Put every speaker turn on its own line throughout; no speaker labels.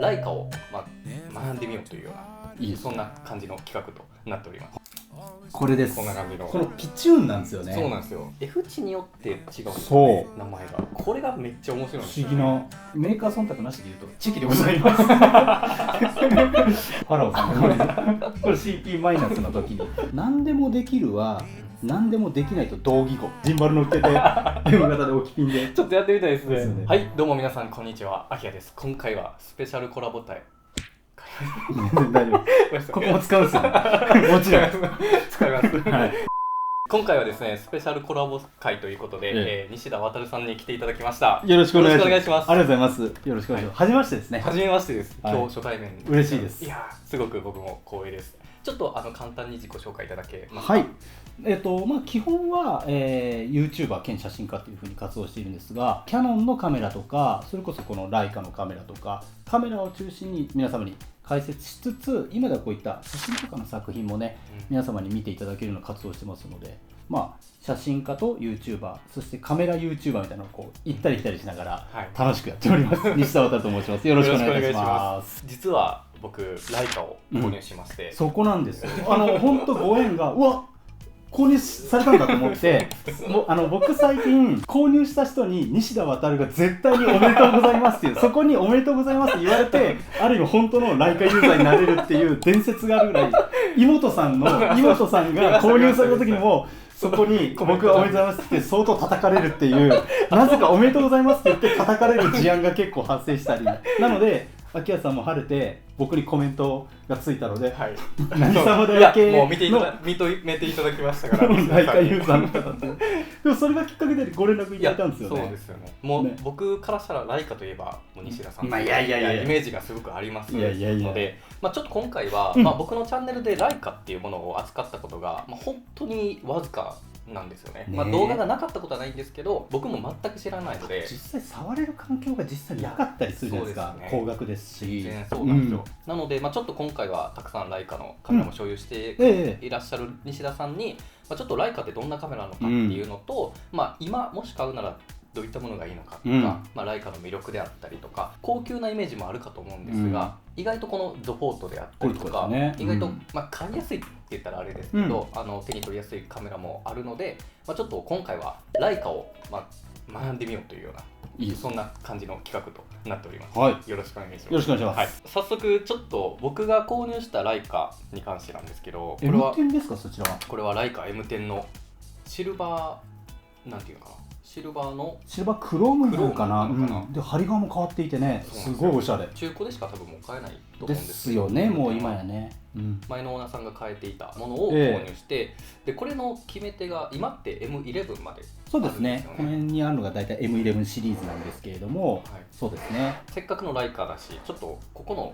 ライカを、学んでみようというような、そんな感じの企画となっております。
これです。
こんな感じの。
このピチューンなんですよね。
そうなんですよ。F 値によって違うんですよね、
そう
名前が。これがめっちゃ面白いんですよ、
不思議な。メーカー忖度なしで言うとチキでございます。ファラオさんこれ CP マイナスの時に何でもできるは何でもできないと同義語、ジンバル乗っけて M 型で置きピンで
ちょっとやってみたいですね。
ですね。
はい、どうも皆さんこんにちは、アキヤです。今回はスペシャルコラボ隊。
大丈夫。ここも使うんですよね。もちろん
使います、
はい。
今回はですね、スペシャルコラボ会ということで、西田渉さんに来ていただきました。
よろしくお願いします。ありがとうございます。よろしくお願いします。はじめましてですね。
はじめましてです。
はい、
今日初対面。
嬉しいです。
いやすごく僕も光栄です。ちょっと簡単に自己紹介いただけますか。
はい。基本は、YouTuber 兼写真家というふうに活動しているんですが、キヤノンのカメラとか、それこそこのライカのカメラとか、カメラを中心に皆様に解説しつつ、今ではこういった写真とかの作品もね、皆様に見ていただけるような活動をしてますので、写真家と YouTuber、そしてカメラ YouTuber みたいなのをこう行ったり来たりしながら楽しくやっております。西田渉と申します。よろしくお願いいたします。
実は僕ライカを購入しまして、
そこなんですよ。本当ご縁が、うわ購入されたんだと思って僕最近購入した人に西田渉が絶対におめでとうございますっていう、そこにおめでとうございますって言われて、ある意味本当のライカユーザーになれるっていう伝説があるぐらい、妹さんが購入された時にもそこに僕がおめでとうございますって相当叩かれるっていう、なぜかおめでとうございますって言って叩かれる事案が結構発生したり、なので秋谷さんも晴れて僕にコメントがついたので、
はい、
何様だけ
もう認めていただきましたから
ライカユーザーの方って。でもそれがきっかけでご連絡いただいたんですよね。
そうですよね。もう、ね、僕からしたらライカといえばもう西田さんのイメージがすごくありますので、ちょっと今回は、僕のチャンネルでライカっていうものを扱ったことが、本当にわずかなんですよね。動画がなかったことはないんですけど、僕も全く知らないので、
実際触れる環境が実際なかったりするじゃないですか。高額ですし。
そうなんですよ。なので、ちょっと今回はたくさんライカのカメラも所有していらっしゃる西田さんに、ちょっとライカってどんなカメラなのかっていうのと、今もし買うならどういったものがいいのかとか、ライカの魅力であったりとか、高級なイメージもあるかと思うんですが、意外とこのドフォートであったりとか、意外と買いやすいって言ったらあれですけど、手に取りやすいカメラもあるので、ちょっと今回はライカを学んでみようというような、そんな感じの企画となっております。
はい、
よろしくお願いします。
よろしくお願いします。
はい、早速ちょっと僕が購入したライカに関してなんですけど、これは
M10 ですか？そちらは。
これはライカ M10 のシルバーなんていうのかな。シルバー
クロームかな。で張り側も変わっていてね、すごいおしゃれ。
中古でしか多分もう買えないと思うん
で
です
すよね。もう今やね。
前のオーナーさんが変えていたものを購入して、でこれの決め手が今って M11 まで。
そうですね。この辺にあるのが大体 M11 シリーズなんですけれども、そうですね。
せっかくのライカだし、ちょっとここの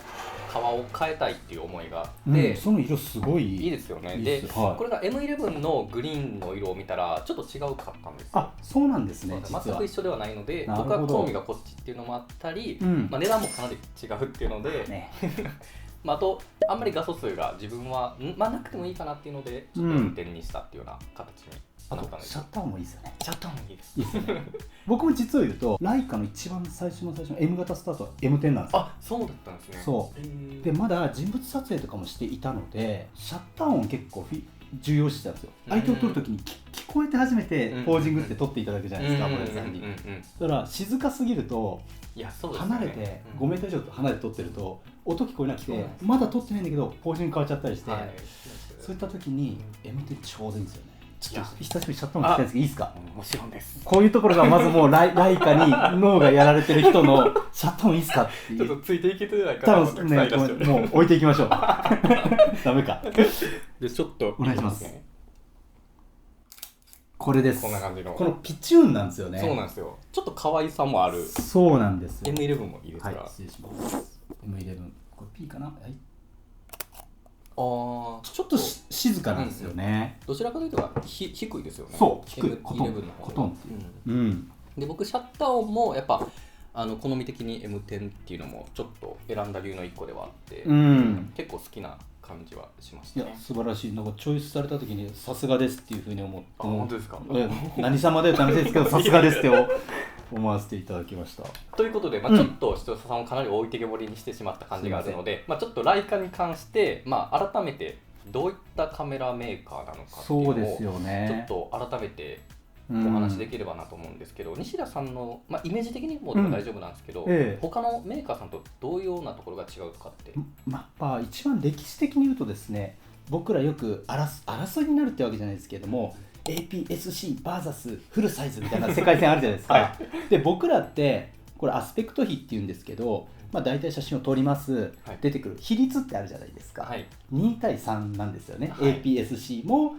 革を変えたいっていう思いがあって、
その色すごい
いいですよね。で、これが M11 のグリーンの色を見たらちょっと違うかったんですよ。
あ、そうなんですね。
全く一緒ではないので、僕は興味がこっちっていうのもあったり、値段もかなり違うっていうので、あとあんまり画素数が自分はなくてもいいかなっていうので、ちょっと運転にしたっていうような形になったんです。
シャッターもいいですよね。
シャッターもいいです。
いいですよね。僕も実を言うと、ライカの一番最初の M 型スタートは M10 なんですよ。
あ、そうだったんですね。
そうで、まだ人物撮影とかもしていたので、シャッター音結構重要視したんですよ。相手を撮るときに聞こえて初めてポージングって撮っていただくじゃないですか、モデルさんに。だから静かすぎると、離れて5メートル以上離れて撮ってると音聞こえなくて、まだ撮ってないんだけどポージング変わっちゃったりして、そういったときに M10 ちょうどいいんですよね。ちょっと久しぶりにシャッター音聞きたいんですけどいいですか？
もちろんです。
こういうところがまずもうライカに脳がやられてる人のシャッター音いいですかっていう。
ちょっとついていけてないかな。
多分ね、もう置いていきましょう。ダメか。
でちょっと
お願いします。これです。
こんな感じの。
このピチューンなんですよね。
そうなんですよ。ちょっと可愛さもある。
そうなんですよ。
M11 もいいですか？
はい、失礼します。M11、これ P かな？はい。ちょっと静かなんですよね。
どちらかというと低いですよね。
そう、低い。
コトンっていう。で、僕シャッター音もやっぱ好み的に M10 っていうのもちょっと選んだ理由の一個ではあって、結構好きな感じはしましたね。
いや、素晴らしい。なんかチョイスされた時にさすがですっていうふうに思って。
本当ですか？
何様で楽しいですけどさすがですって思わせていただきました。
ということで、ちょっと視聴者さんをかなり置いてけぼりにしてしまった感じがあるので、ちょっとライカに関して、改めてどういったカメラメーカーなのかっていうのを
そうですよね、
ちょっと改めてお話できればなと思うんですけど、西田さんの、イメージ的にもでも大丈夫なんですけど、他のメーカーさんとどういうようなところが違うとかって。
やっぱ一番歴史的に言うとですね、僕らよく争いになるってわけじゃないですけれども、APS-C vs フルサイズみたいな世界線あるじゃないですか、はい、で僕らってこれアスペクト比っていうんですけど、大体写真を撮ります、はい、出てくる比率ってあるじゃないですか、はい、2対3なんですよね、はい、APS-C も、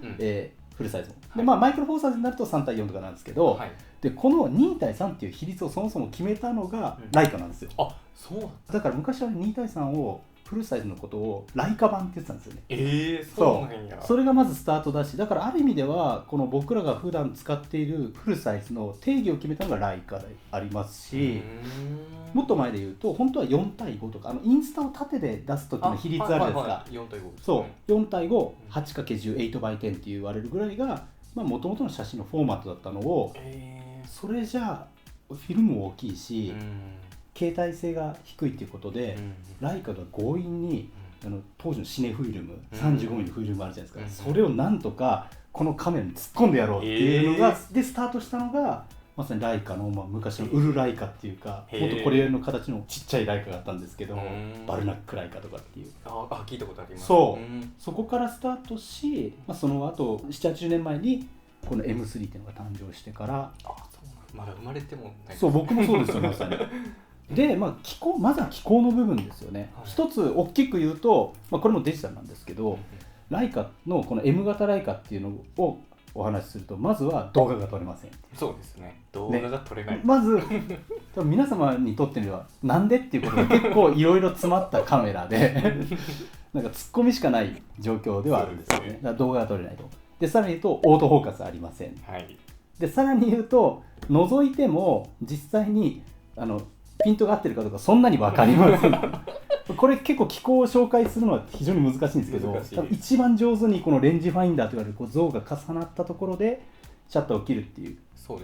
フルサイズも、でマイクロフォーサーズになると3対4とかなんですけど、はい、でこの2対3っていう比率をそもそも決めたのがライカなんですよ、
あ、そう
だから昔は2対3をフルサイズのことをライカ版って言ってたんですよね。
そうなんや。
それがまずスタートだし、だからある意味ではこの僕らが普段使っているフルサイズの定義を決めたのがライカでありますし、もっと前で言うと本当は4対5とかインスタを縦で出す時の比率あるじゃないですか。
4対5、
そう4対5 8×10 8×10 って言われるぐらいがもともとの写真のフォーマットだったのを、それじゃあフィルムも大きいし、携帯性が低いということで、ライカが強引に当時のシネフィルム 35mm のフィルムあるじゃないですか、それをなんとかこのカメラに突っ込んでやろうっていうのが、でスタートしたのがまさにライカの、昔のウルライカっていうか、もっとこれの形のちっちゃいライカがあったんですけど、バルナックライカとかっていう、
聞いたことあります。
そこからスタートし、その後7、80年前にこの M3 っていうのが誕生してから、
そうなんまだ生まれてもないですね。
そう、僕もそうですよまさにで、気候、まずは気候の部分ですよね、はい、一つ大きく言うと、これもデジタルなんですけど、ライカのこの M 型ライカっていうのをお話しすると、まずは動画が撮れません。
そうですね、動画が撮れない、
まず多分皆様にとってみればなんでっていうことが結構いろいろ詰まったカメラでなんかツッコミしかない状況ではあるんですよね。だから動画が撮れないと。でさらに言うとオートフォーカスありません、はい、でさらに言うと覗いても実際にピントが合ってるかどうかそんなに分かりませんこれ結構機構を紹介するのは非常に難しいんですけど、多分一番上手にこのレンジファインダーといわれる像が重なったところでシャッターを切るっていう、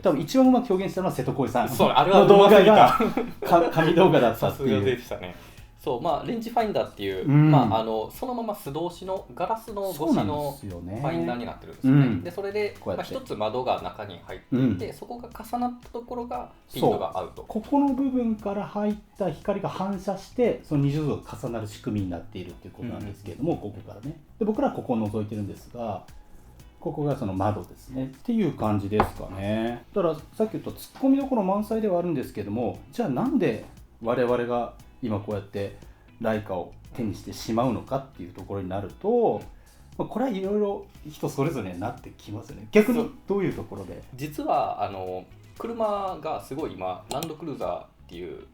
多分一番うまく表現したのは瀬戸康史さんの動画が神動画だったっていう。
そうレンジファインダーっていう、そのまま素通しのガラスの越しのファインダーになってるんですよね。でそれで一つ窓が中に入っていて、そこが重なったところがピントが合うと。
ここの部分から入った光が反射してその20度が重なる仕組みになっているっていうことなんですけれども、ここからね。で僕らはここを覗いてるんですが、ここがその窓ですねっていう感じですかね。だからさっき言ったツッコミどころ満載ではあるんですけども、じゃあなんで我々が今こうやってライカを手にしてしまうのかっていうところになると、これはいろいろ人それぞれになってきますよね。逆にどういうところで？
実は車がすごい今ランドクルーザーっていう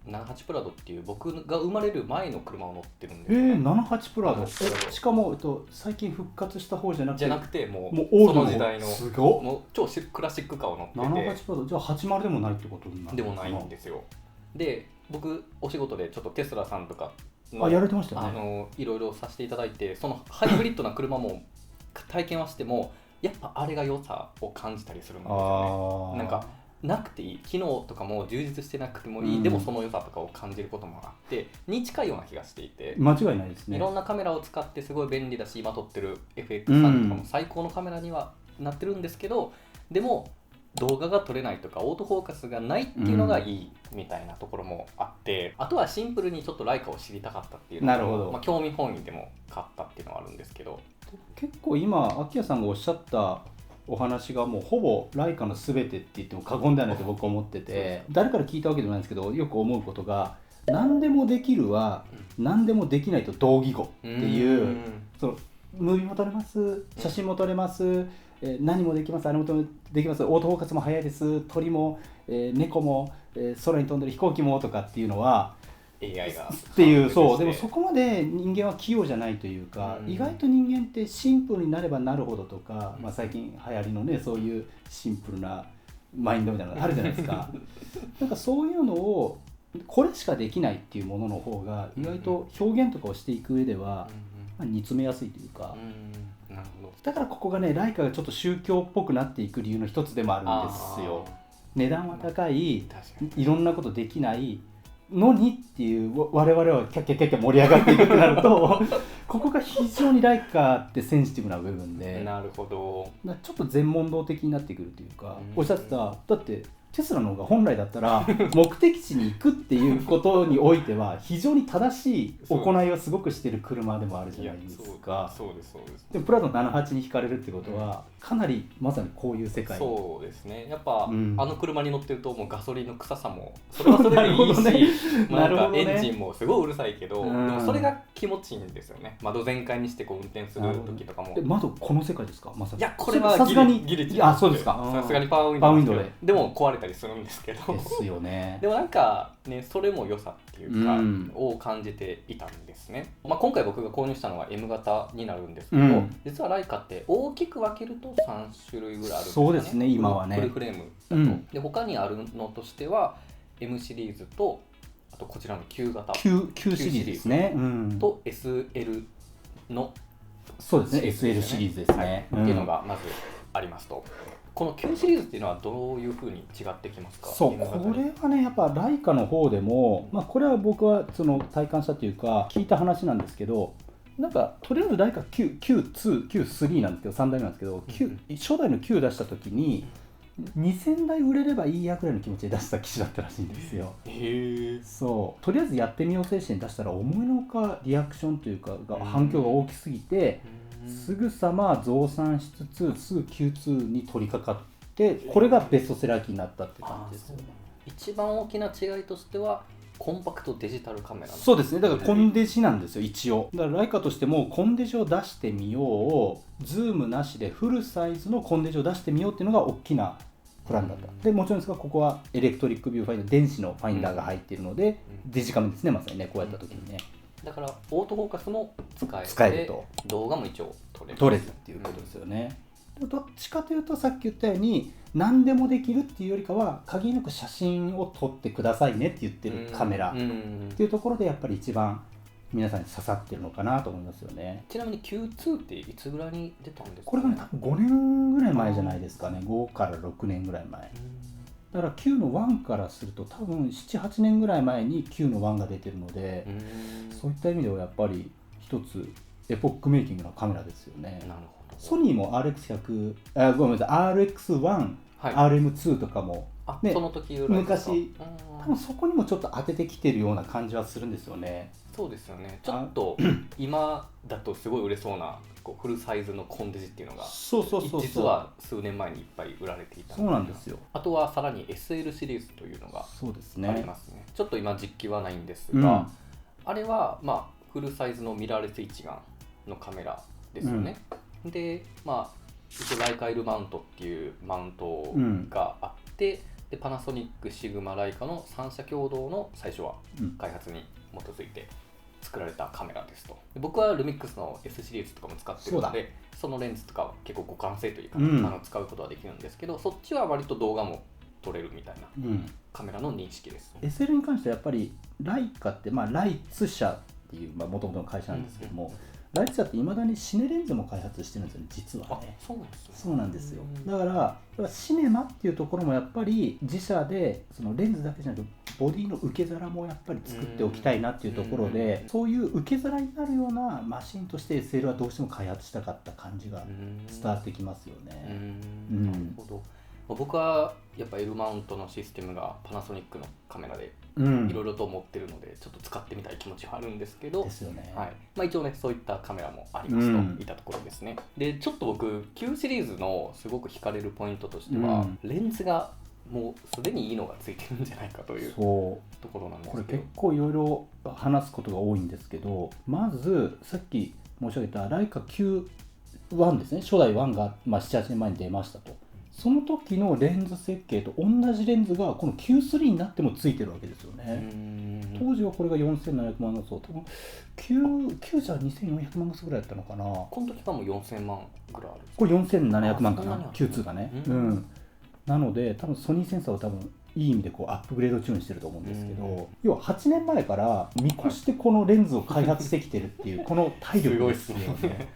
78プラドっていう僕が生まれる前の車を乗ってるんですよ。
78プラド。しかも最近復活した方じゃなくて
もうその時代の
すごっ、
もう超クラシックカーを乗ってて、
78プラドじゃあ80でもないってことになる？
でもないんですよ。で僕お仕事でちょっとテスラさんとか
やられてましたよね。
いろいろさせていただいて、そのハイブリッドな車も体験はしてもやっぱあれが良さを感じたりするんですよね。なんかなくていい、機能とかも充実してなくてもいい、でもその良さとかを感じることもあってに近いような気がしていて、
間違いないですね。
いろんなカメラを使ってすごい便利だし、今撮ってる FX3 とかも最高のカメラにはなってるんですけど、でも動画が撮れないとかオートフォーカスがないっていうのがいいみたいなところもあって、あとはシンプルにちょっとライカを知りたかったっていうのも、興味本位でも買ったっていうのはあるんですけど、
結構今秋谷さんがおっしゃったお話がもうほぼライカの全てって言っても過言ではないと僕は思ってて、誰から聞いたわけでもないんですけど、よく思うことが何でもできるは何でもできないと同義語っていう、そのムービーも撮れます、写真も撮れます、何もできます、あれもできます、オートフォーカスも早いです、鳥も、猫も、空に飛んでる飛行機もとかっていうのは
AI が
っていう、そうでもそこまで人間は器用じゃないというか、意外と人間ってシンプルになればなるほどとか、最近流行りのねそういうシンプルなマインドみたいなのがあるじゃないですかなんかそういうのをこれしかできないっていうものの方が意外と表現とかをしていく上では煮詰めやすいというか、
なるほど。
だからここがねライカがちょっと宗教っぽくなっていく理由の一つでもあるんですよ。値段は高い、
確か
いろんなことできないのにっていう我々はキャッキャキャッキャ盛り上がっていくってなるとここが非常にライカってセンシティブな部分で、
なるほど、
ちょっと全問答的になってくるというか、おっしゃってた、だってテスラの方が本来だったら目的地に行くっていうことにおいては非常に正しい行いをすごくしている車でもあるじゃないですか。
そうですそうです。
でもプラド78に惹かれるってことはかなりまさにこういう世界。
そうですね、やっぱ、
うん、
あの車に乗ってるともうガソリンの臭さもそれはそれでいいしなんかエンジンもすごいうるさいけど、でもそれが気持ちいいんですよね。窓全開にしてこう運転する時とかも。
窓この世界ですか、まさに。
いやこれは
さすがに
ギリ違う。
あ、そうですか。
さすがにパワーウィンドウでも壊れたりするんですけど
ですよね。
でもなんかね、それも良さっていうか、を感じていたんですね。今回僕が購入したのは M 型になるんですけど、実はライカって大きく分けると3種類ぐらいあるんですよね。そうですね、今はね。フルフレームだと、で他にあるのとしては M シリーズと、あとこちらの Q 型
Q シリーズですね、
と SL の、
そうですね、SL シリーズですね、
っていうのがまずありますと。この Q シリーズっていうのはどういうふうに違ってきますか？
そう、これはね、やっぱライカの方でも、これは僕はその体感したというか聞いた話なんですけど、なんかとりあえずライカ Q3 なんですけど、3代目なんですけど、初代の Q 出した時に2000台売れればいいやぐらいの気持ちで出した機種だったらしいんですよ。そう、とりあえずやってみよう精神で出したら思いのほかリアクションというか反響が大きすぎて、すぐさま増産しつつすぐ Q2 に取り掛かって、これがベストセラー機になったって感じですよね。
一番大きな違いとしてはコンパクトデジタルカメラ。
そうですね、だからコンデジなんですよ一応。だからライカとしてもコンデジを出してみよう、ズームなしでフルサイズのコンデジを出してみようっていうのが大きなプランだった。でもちろんですが、ここはエレクトリックビューファインダー、電子のファインダーが入っているので、デジカメですね、まさにね、こうやった時にね。
だからオートフォーカスも
使えると、
動画も一応撮れる
っていうことですよね。どっちかというとさっき言ったように何でもできるっていうよりかは限りなく写真を撮ってくださいねって言ってるカメラっていうところでやっぱり一番皆さんに刺さってるのかなと思いますよね。
ちなみに Q2 っていつぐらいに出たんですかね？
これが、多分5年ぐらい前じゃないですかね。5から6年ぐらい前だから Q の1からすると多分 7,8 年ぐらい前に Q の1が出てるので、そういった意味ではやっぱり一つエポックメイキングなカメラですよね。
なるほど。
ソニーも RX100、ごめんなさい、RX1、RM2 とかも、
ね、その時ぐらいですか？
昔、多分そこにもちょっと当ててきてるような感じはするんですよね。
そうですよね。ちょっと今だとすごい売れそうなフルサイズのコンデジっていうのが実は数年前にいっぱい売られていた。
そうなんですよ。
あとはさらに SL シリーズというのがありますね。ちょっと今実機はないんですが、あれはフルサイズのミラーレス一眼のカメラですよね。で一応ライカイルマウントっていうマウントがあって、でパナソニック、シグマ、ライカの3社共同の最初は開発に基づいて作られたカメラですと。で僕はルミックスの S シリーズとかも使ってるので、そのレンズとかは結構互換性というか、使うことはできるんですけど、そっちは割と動画も撮れるみたいなカメラの認識です。
SL に関してはやっぱりライカってライツ社っていうもともとの会社なんですけども、ライツ社っていまだにシネレンズも開発してるんですよね、実はね。
そうなんですね。
そうなんですよ。だからシネマっていうところもやっぱり自社でそのレンズだけじゃなくてボディの受け皿もやっぱり作っておきたいなっていうところで、そういう受け皿になるようなマシンとして SL はどうしても開発したかった感じが伝わってきますよね。
なるほど。僕はやっぱ L マウントのシステムがパナソニックのカメラでいろいろと持ってるので、ちょっと使ってみたい気持ちはあるんですけど、
ですよね。
一応ね、そういったカメラもありますといったところですね。でちょっと僕 Q シリーズのすごく惹かれるポイントとしては、レンズがもうすでにいいのがついてるんじゃないかというところなんですけど、
これ結構いろいろ話すことが多いんですけど、まずさっき申し上げたライカ Q1 ですね、初代1が、7,8 年前に出ましたと。その時のレンズ設計と同じレンズがこの Q3 になってもついてるわけですよね。当時はこれが4700万画素、多分 Q じゃ2400万画素ぐらいだったのかな。
この時はもう4000万ぐらいある。
これ4700万かな、Q2 がね。なので多分ソニーセンサーを多分いい意味でアップグレードチューンしてると思うんですけど、要は8年前から見越してこのレンズを開発してきてるっていうこの体力ですよね。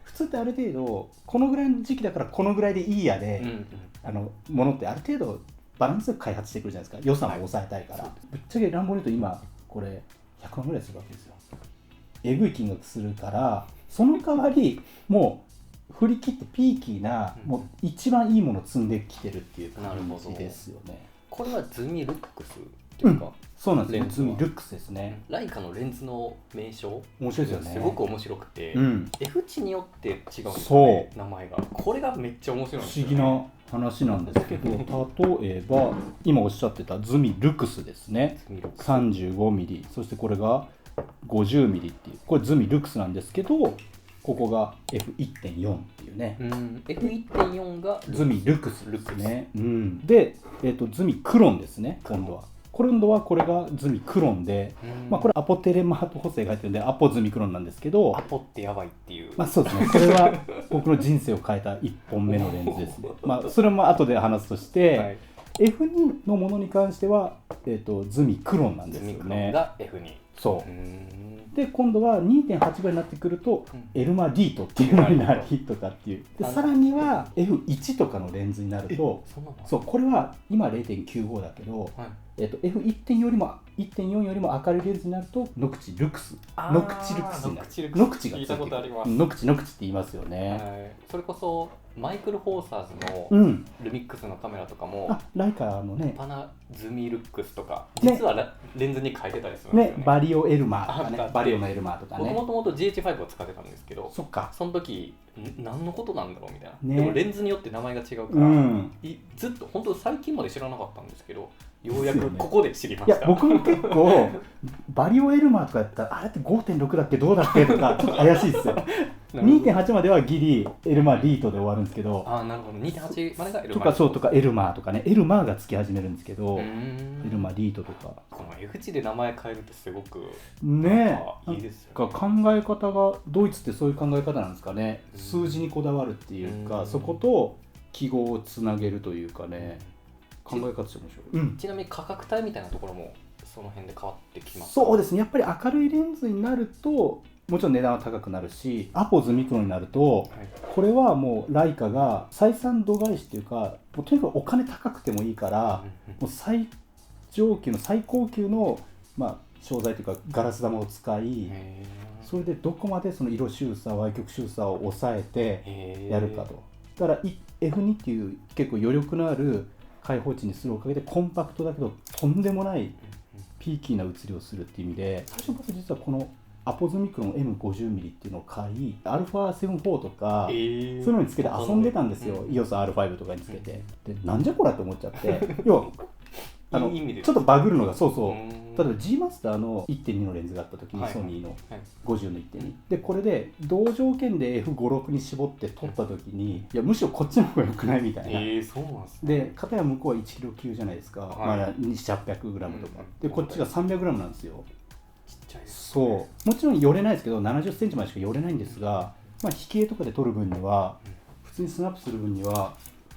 普通ってある程度このぐらいの時期だからこのぐらいでいいやで、ものってある程度バランスよく開発してくるじゃないですか、予算を抑えたいから、ぶっちゃけ乱暴に言うと今これ100万ぐらいするわけですよ。えぐい金額するから、その代わりもう振り切ってピーキーな、もう一番いいものを積んできてるっていう感じですよね。
これはズミルックスっていうか、
そうなんですよ、ズミルックスですね。
ライカのレンズの名称
面白いですよね。
すごく面白くて、F 値によって違うんですよね、名前が。これがめっちゃ面白いんですよね。
不思議な話なんですけど、例えば今おっしゃってたズミルクスですね、35mm、そしてこれが 50mm っていう、これズミルクスなんですけど、ここが F1.4 っていうね、
F1.4 が
ズミルクスですね。で、ズミクロンですね、今度は。今度はこれがズミクロンで、これアポテレマート補正が入ってるんでアポズミクロンなんですけど、
アポってやばいっていう、
そうですね、これは僕の人生を変えた1本目のレンズですね。それも後で話すとして、F2 のものに関しては、ズミクロンなんですよね。
ズミクロンが F2。
そうで、今度は 2.8 ぐらいになってくると、エルマディートっていうのになるとかっていう、でさらには F1 とかのレンズになると、そうこれは今 0.95 だけど、F1.4 よりも1.4よりも明るいレンズになるとノクチルクス、ノクチルクスになる。ノクチがついてくる。ノクチって言いますよね。
それこそマイクル・フォーサーズのルミックスのカメラとかも、
ライカのね、
パナズミルックスとか実はレンズに書いてたりするんですよね。
バリオエルマーとかね、バリオのエルマーとかね。
僕もともと GH5 を使ってたんですけど、その時何のことなんだろうみたいな、でもレンズによって名前が違うから、ずっと本当最近まで知らなかったんですけど、ようやくここで知りました。
いや僕も結構バリオエルマーとかやったら、あれって 5.6 だっけどうだっけとかちょっと怪しいですよ。2.8 まではギリエルマーリートで終わるんですけど、
なるほど、2.8までがエルマー
とか、そうとかエルマーとかね、エルマーがつき始めるんですけど、エルマーリートとか、
この F 値で名前変えるってすごく
ね
いいですよね。
考え方が、ドイツってそういう考え方なんですかね。数字にこだわるっていうか、そこと記号をつなげるというかね、考え方して面白い。
ちなみに価格帯みたいなところもその辺で変わってきますか？
そうですね、やっぱり明るいレンズになるともちろん値段は高くなるし、アポズミクロンになると、これはもうライカが採算度外視っていうか、もうとにかくお金高くてもいいから、もう最上級の最高級の商材というかガラス玉を使い、それでどこまでその色周差、歪曲周差を抑えてやるかと。だから F2 っていう結構余力のある開放値にするおかげでコンパクトだけどとんでもないピーキーな写りをするっていう意味で、最初僕実はこのアポズミクロン M50mm っていうのを買い、α7-4 とか、そういうのにつけて遊んでたんですよ。EOS R5 とかにつけて。で、なんじゃこれって思っちゃって。要はちょっとバグるのが、そうそう。例えば G マスターの 1.2 のレンズがあった時に、ソニーの50の 1.2 で、これで同条件で F5-6 に絞って撮った時に、いやむしろこっちの方が良くないみたいな。
そうなんですね。
で、片や向こうは 1kg 級じゃないですか、700g とか、でこっちが 300g なんですよ。
ちっちゃいです。
そう、もちろん寄れないですけど、70センチまでしか寄れないんですが、引き絵とかで撮る分には、普通にスナップする分には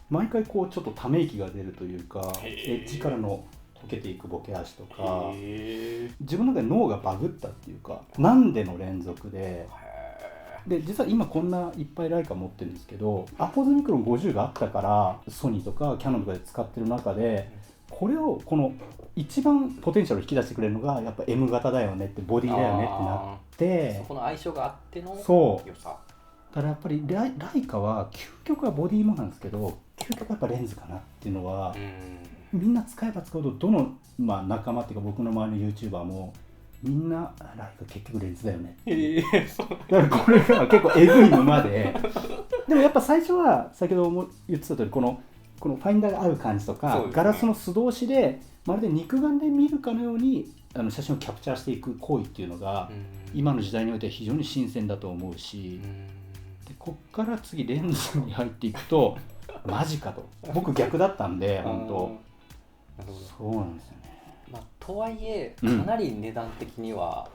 毎回こうちょっとため息が出るというか、エッジからの溶けていくボケ足とか、自分の中で脳がバグったっていうか、なんでの連続で、実は今こんないっぱいライカ持ってるんですけど、アポズミクロン50があったからソニーとかキヤノンとかで使ってる中で、これをこの一番ポテンシャルを引き出してくれるのがやっぱ M 型だよねって、ボディだよねってなって、
そこの相性があっての良さ。
だからやっぱりライカは究極はボディもなんですけど、究極はやっぱレンズかなっていうのは、みんな使えば使うと、どの仲間っていうか僕の周りの YouTuber もみんなライカ結局レンズだよねっていう。だからこれが結構エグい沼ででもやっぱ最初は先ほども言ってた通り、このファインダーが合う感じとか、ガラスの素通しでまるで肉眼で見るかのように写真をキャプチャーしていく行為っていうのが、今の時代においては非常に新鮮だと思うし、でこっから次レンズに入っていくとマジかと。僕逆だったんで、本当そうなんですよね。
とはいえかなり値段的には、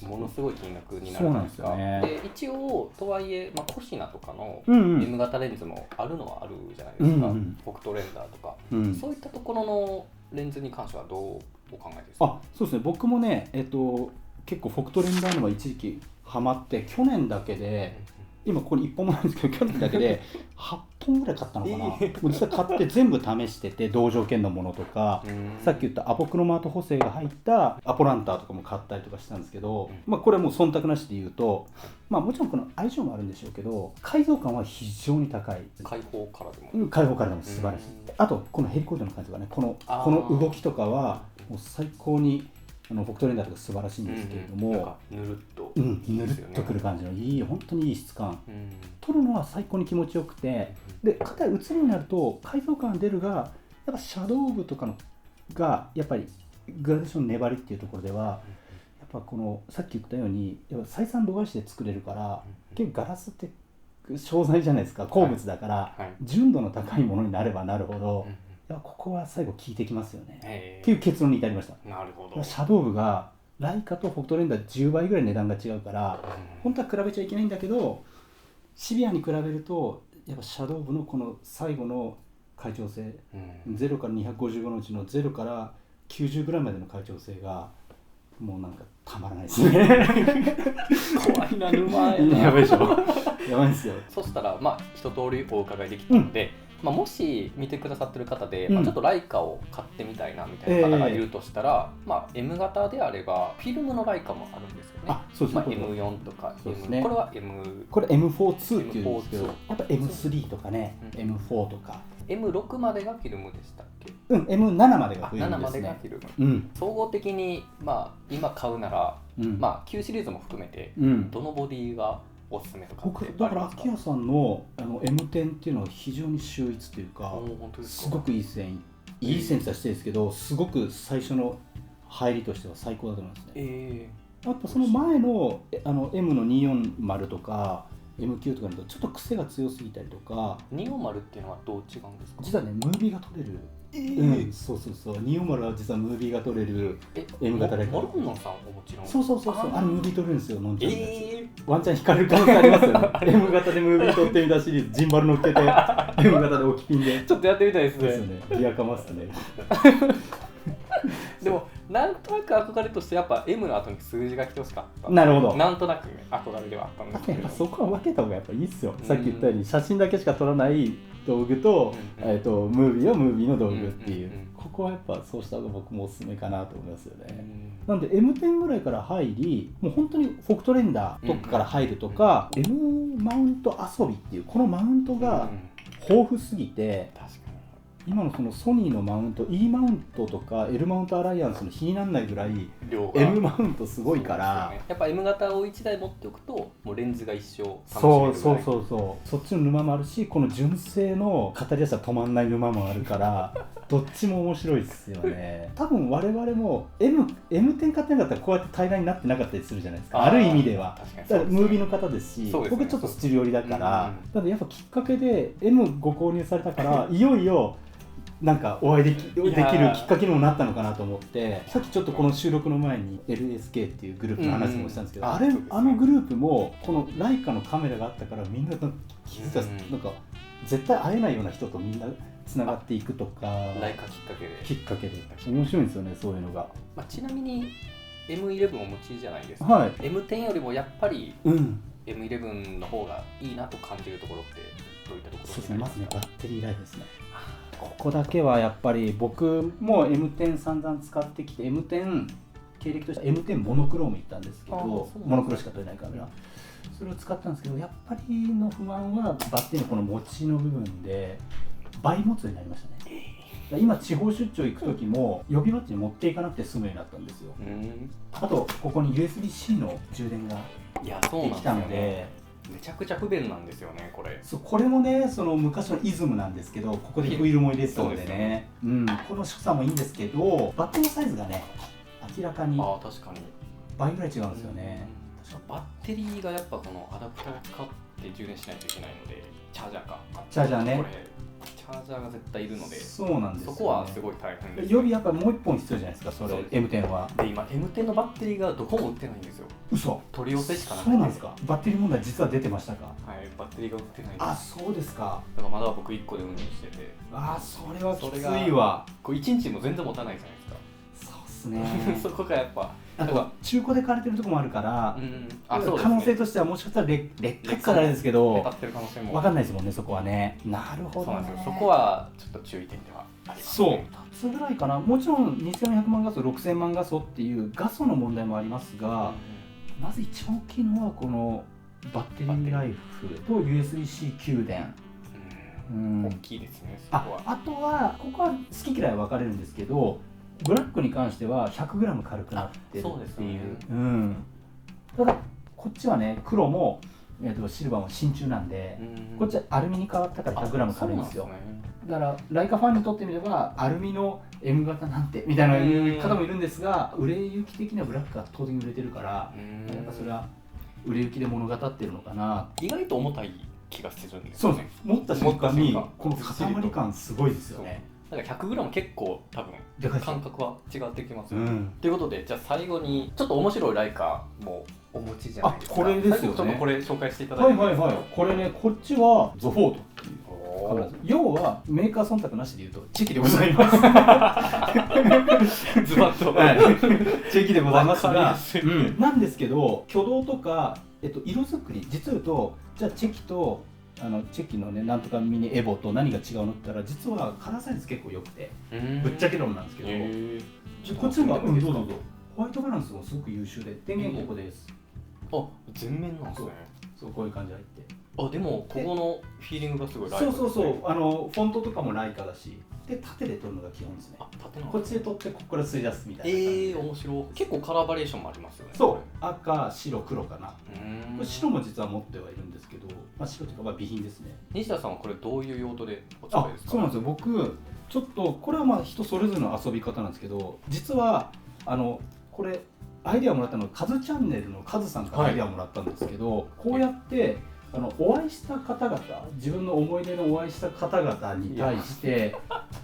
ものすごい金額になるんですが、で一応とはいえ、コシナとかの M 型レンズもあるのはあるじゃないですか、フォクトレンダーとか、そういったところのレンズに関してはどうお考えですか？
そうですね、僕もね、結構フォクトレンダーのは一時期ハマって、去年だけで、今ここに1本もないんですけど、去年だけで800トンぐらい買ったのかな、もう実際買って全部試してて、同条件のものとか、さっき言ったアポクロマート補正が入ったアポランターとかも買ったりとかしたんですけど、これはもう忖度なしで言うと、もちろんこの相性もあるんでしょうけど、改造感は非常に高い。
開放からでも
素晴らしい。あとこのヘリコイドの感じがね、この動きとかはもう最高にフォクトレンダーとか素晴らしいんですけれども、
なんかぬるっと、
ぬるっとくる感じのいい、本当にいい質感、撮るのは最高に気持ちよくて、で片や映りになると改造感出るが、やっぱシャドウ部とかのがやっぱりグラデーションの粘りっていうところでは、やっぱこのさっき言ったようにやっぱ採算度外視で作れるから、結構ガラスって商材じゃないですか、鉱物だから、純度の高いものになればなるほど、ここは最後効いてきますよねっていう結論に至りました。
なるほど。
シャドウ部がライカとフォクトレンダー10倍ぐらい値段が違うから、本当は比べちゃいけないんだけど、シビアに比べるとやっぱシャドウ部のこの最後の回調性、0から255のうちの0から90ぐらいまでの回調性がもうなんかたまらないですね。
怖いな、沼
やばいでしょ。やばいんですよ。
そしたら一通りお伺いできたので、もし見てくださってる方で、ちょっとライカを買ってみたいなみたいな方がいるとしたら、M 型であればフィルムのライカもあるんですよね。
そうですね。
M4 とか、
そうですね。
これは
これ M42 っていうんですけど、やっぱ M3 とかね、M4 とか。
M6 までがフィルムでしたっけ
？M7 までがフィルムですね。
7までがフィルム。総合的に今買うなら、Q シリーズも含めてどのボディがおすすめとかって
だから秋谷さんのM10 っていうのは非常に秀逸というか、すごくいい線って言ったら失礼ですけど、すごく最初の入りとしては最高だと思いますね。やっぱその前のM の240とかMQ とかだとちょっと癖が強すぎたりとか。
240っていうのはどう違うんですか？
実はね、ムービーが撮れる。そう240は実はムービーが撮れる M 型レコード。
モルノさんももちろん。
そうあれムービー撮れるんですよ、のんちゃんのやつ。ワンチャン光る可能性ありますよね。M 型でムービー撮ってみたシリーズ、ジンバル乗っけて M 型で置きピンで
ちょっとやってみたいですね。
ですよね。リアカマスね。
でもなんとなく憧れとしてやっぱ M の後に数字が来てほしかった。
なるほど。
なんとなくね、憧れではあったんですけど。
そこは分けた方がやっぱいいっすよ。さっき言ったように写真だけしか撮らない道具と、ムービーはムービーの道具っていう、ここはやっぱそうした方が僕もおすすめかなと思いますよね。なんで M10 ぐらいから入り、もう本当にフォクトレンダーとかから入るとか、M マウント遊びっていうこのマウントが豊富すぎて、今のそのソニーのマウント E マウントとか L マウントアライアンスの比にならないぐらい M マウントすごいから、
やっぱ M 型を1台持っておくともうレンズが一生楽しめる
ぐらい。そっちの沼もあるし、この純正の語り出したら止まんない沼もあるからどっちも面白いですよね。多分我々も M10 買ってなかったらこうやって平らになってなかったりするじゃないですか。ある意味ではだからムービーの方ですし、僕ちょっとスチール寄りだから、なのでやっぱきっかけで M ご購入されたからいよいよなんかお会いできるきっかけにもなったのかなと思って、さっきちょっとこの収録の前に LSK っていうグループの話もしたんですけど、あのグループもこのライカのカメラがあったからみんな気づいた、なんか絶対会えないような人とみんなつながっていくとか、
ライカきっかけで
面白いんですよね、そういうのが。
ちなみに M11 お持ちじゃないですか。M10 よりもやっぱり M11 の方がいいなと感じるところってどういったところですか？そうですね、
まずね、バッテリーライフですね。ここだけはやっぱり僕も M10 散々使ってきて、 M10 経歴として M10 モノクロームいったんですけど、モノクロしか撮れないカメラ、それを使ったんですけど、やっぱりの不安はバッテリーのこの持ちの部分で倍持つようになりましたね。今地方出張行く時も予備バッテリー持っていかなくて済むようになったんですよ。あとここに USB-C の充電ができたので、
めちゃくちゃ不便なんですよね、これ。
これもね、その昔のイズムなんですけど、ここでホイールも入れてたのでね、この所作もいいんですけど、バッテリーサイズがね、明らかに倍ぐらい違うんですよね。
バッテリーがやっぱこのアダプターを使って充電しないといけないので、チャージャーね、これチャージャーが絶対いるので、
そうなんですよね。
そこはすごい大変です。
予備やっぱもう1本必要じゃないですか、それ M10 は。
で今 M10 のバッテリーがどこも売ってないんですよ。
嘘。
取り寄せしかなくて。
そうなんですか。バッテリー問題実は出てましたか？
はい、バッテリーが売ってないです。
あ、そうですか。
だからまだ僕1個で運用してて。
それはきついわ。
これ1日も全然持たないじゃないですか。
そうっすね。
そこがやっぱ
あとは中古で買われてるところもあるから、可能性としてはもしかしたら劣化からあれですけど、分かんないですもんね、そこはね。なるほどね。
そこはちょっと注意点ではありますね。
そう、2つぐらいかな。もちろん2400万画素、6000万画素っていう画素の問題もありますが、まず一番大きいのはこのバッテリーライフと USB-C 給電。
大きいですね。そこは。
あとはここは好き嫌い分かれるんですけど、ブラックに関しては 100g 軽くなってるっていう。ただこっちはね、黒も、シルバーも真鍮なんで、こっちはアルミに変わったから 100g 軽いんですよ。だからライカファンにとってみればアルミの M 型なんてみたいな言う方もいるんですが、売れ行き的にはブラックが圧倒的に売れてるから、やっぱそれは売れ行きで物語ってるのかな。
意外と重たい気がするんですよね。
そうです。持った瞬間にこの塊感すごいですよね。
なんか 100g 結構多分感覚は違ってきますよね。ということで、じゃあ最後にちょっと面白いライカもお持ちじゃないですか。
これですよね。
ちょっとこれ紹介していただいて。
これね、こっちはゾフォートっていうカメラです。要はメーカー忖度なしで言うとチェキでございます。ズバッとチェキでございますが、なんですけど挙動とか色作り、実を言うと、じゃあチェキとチェキのね、なんとかミニエボと何が違うのって言ったら、実はカラーサイズ結構良くて、ぶっちゃけ論なんですけど、こっちがどうぞ。ホワイトバランスもすごく優秀で、電源ここです。
全面なんですね。
そう、こういう感じで入って。
でもここのフィーリングがすごいライカですね。
そう、フォントとかもライカだし、で縦で撮るのが基本ですね。こっちで撮ってここから吸い出すみたいな感じで。
面白い。結構カラーバリエーションもありますよね。
そう、赤、白、黒かな。これ白も実は持ってはいるんですけど、白とかは備品ですね。
西田さんはこれどういう用途でお使いですか？
そうなんですよ。僕ちょっとこれは人それぞれの遊び方なんですけど、実はこれアイデアもらったのはカズチャンネルのカズさんからアイデアもらったんですけど、こうやってお会いした方々、自分の思い出のお会いした方々に対して、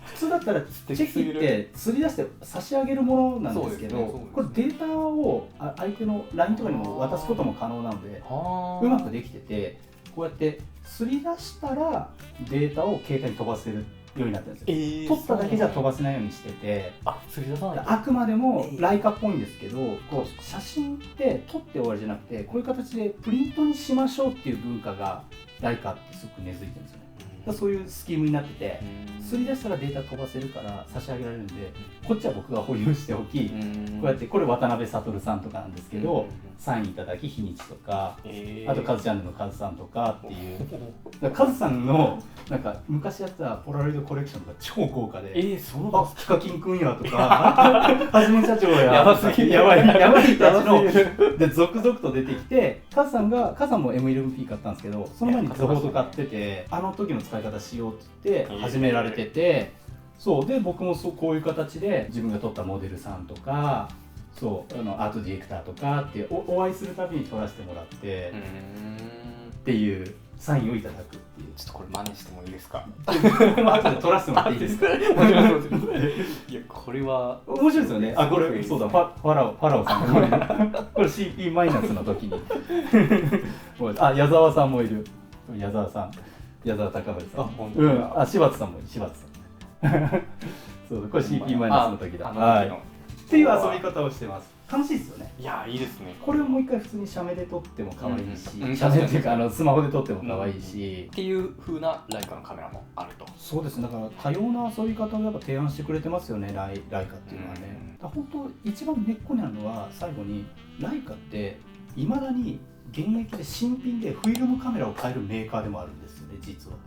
普通だったらチェキって釣り出して差し上げるものなんですけど、これデータを相手の LINE とかにも渡すことも可能なので、うまくできてて、こうやって釣り出したらデータを携帯に飛ばせるようになってるんですよ。撮っただけじゃ飛ばせないようにしてて、
釣り出さない。
あくまでもライカっぽいんですけど、こう写真って撮って終わりじゃなくて、こういう形でプリントにしましょうっていう文化がライカってすごく根付いてるんですよね。そういうスキームになってて、釣り出したらデータ飛ばせるから差し上げられるんで、こっちは僕が保有しておき、こうやって、これ渡辺悟さんとかなんですけど、サインいただき日にちとか、あとカズチャンネルのカズさんとかっていう、カズさんのなんか昔やったポラロイドコレクションとか超豪華で、ヒカキンくんやとか、はじめ社長や、やばい人たちので続々と出てきて、カズさんも M11P 買ったんですけど、その前にゾフォート買ってて、あの時の使い方しようって言って始められてて、そうで僕もこういう形で自分が撮ったモデルさんとか、そうアートディレクターとかってお会いするたびに撮らせてもらってっていうサインをいただくっていう。
ちょっとこれ真似してもいいですか？
僕も後で撮らせてもらっていいですか？
いや、これは
面白いですよね。これそうだ、ファラオさんこれ CP マイナスの時に矢沢さんもいる。矢沢さん、矢沢貴文さん、柴田さんもいる。柴田さんそうこれ CP マイナスの時だ。っていう遊び方をしてます。楽しいですよね。
いや、いいですね。
これをもう一回普通に写メで撮っても可愛いし、写メっていうかスマホで撮っても可愛いし、
っていう風なライカのカメラもあると。
そうです。だから多様な遊び方をやっぱ提案してくれてますよね、ライカっていうのはね。本当一番根っこにあるのは、最後にライカっていまだに現役で新品でフィルムカメラを買えるメーカーでもあるんですよね、実は。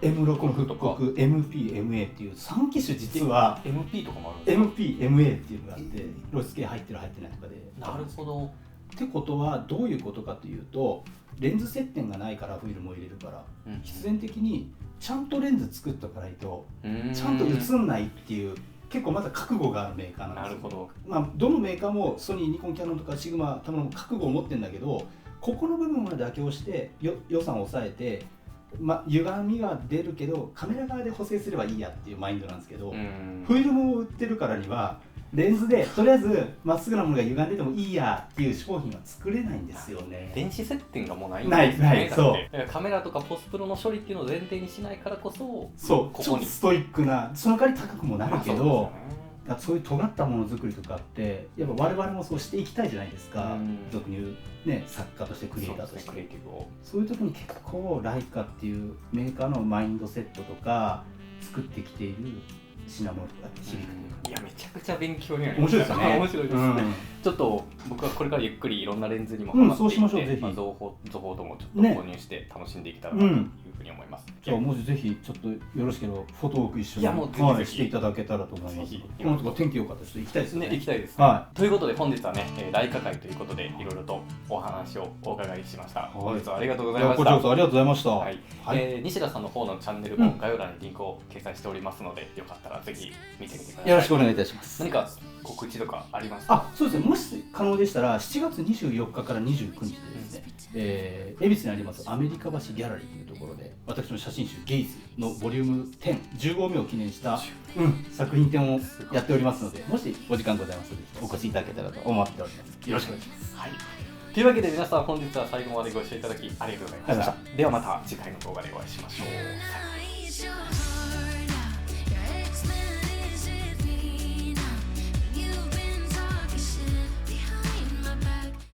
M6 の復刻、MP、MA っていう3機種実は
MP とかもあるんですか？
MP、MA っていうのがあって、露出系入ってる入ってないとかで。
なるほど。
ってことはどういうことかというと、レンズ接点がないからフィルムを入れるから、必然的にちゃんとレンズ作っとかないとちゃんと映んないっていう、結構まだ覚悟があるメーカーなんですよ。
なるほど。
どのメーカーもソニー、ニコン、キヤノンとかシグマ、多分覚悟を持ってるんだけど、ここの部分まで妥協して予算を抑えて、歪みが出るけどカメラ側で補正すればいいやっていうマインドなんですけど、フィルムを売ってるからにはレンズでとりあえずまっすぐなものが歪んでてもいいやっていう商品は作れないんですよね。
電子接点がもうないんですよね。
ないそう。
だからカメラとかポスプロの処理っていうのを前提にしないからこそ、
そう、ちょっとストイックな、その代わり高くもなるけど、そういう尖ったものづくりとかってやっぱ我々もそうしていきたいじゃないですか、俗に言う、ね、作家としてクリエイターとして、
クリエイティブを
そういう時に結構ライカっていうメーカーのマインドセットとか作ってきている品物とか響くというか、
いやめちゃくちゃ勉強になり
面白いですよね。
面白いですね、ちょっと僕はこれからゆっくりいろんなレンズにもハマっていって、
そうしましょうぜひ。
情報ともちょっと購入して楽しんでいけたらなというふうに思います。
じゃあもしぜひちょっとよろしければフォトウォーク一緒にしていただけたらと思います。このとこ天気良かったです行きたいですね。
行きたいです。ということで本日はねライカ会ということでいろいろとお話をお伺いしました。本日はありがとうございました。
こちらこそありがとうございました。
西田さんの方のチャンネルも概要欄にリンクを掲載しておりますので、よかったらぜひ見てみてください。
よろしくお願いいたします。
何か告知とかありますか？
そうですね、もし可能でしたら7月24日から29日でですね、恵比寿にありますアメリカ橋ギャラリーというところで私の写真集ゲイズのボリューム10、15号目を記念した作品展をやっておりますので、もしお時間ございますのでお越しいただけたらと思っております。よろしくお願いします。
というわけで皆さん本日は最後までご視聴いただきありがとうございました。ではまた次回の動画でお会いしましょう。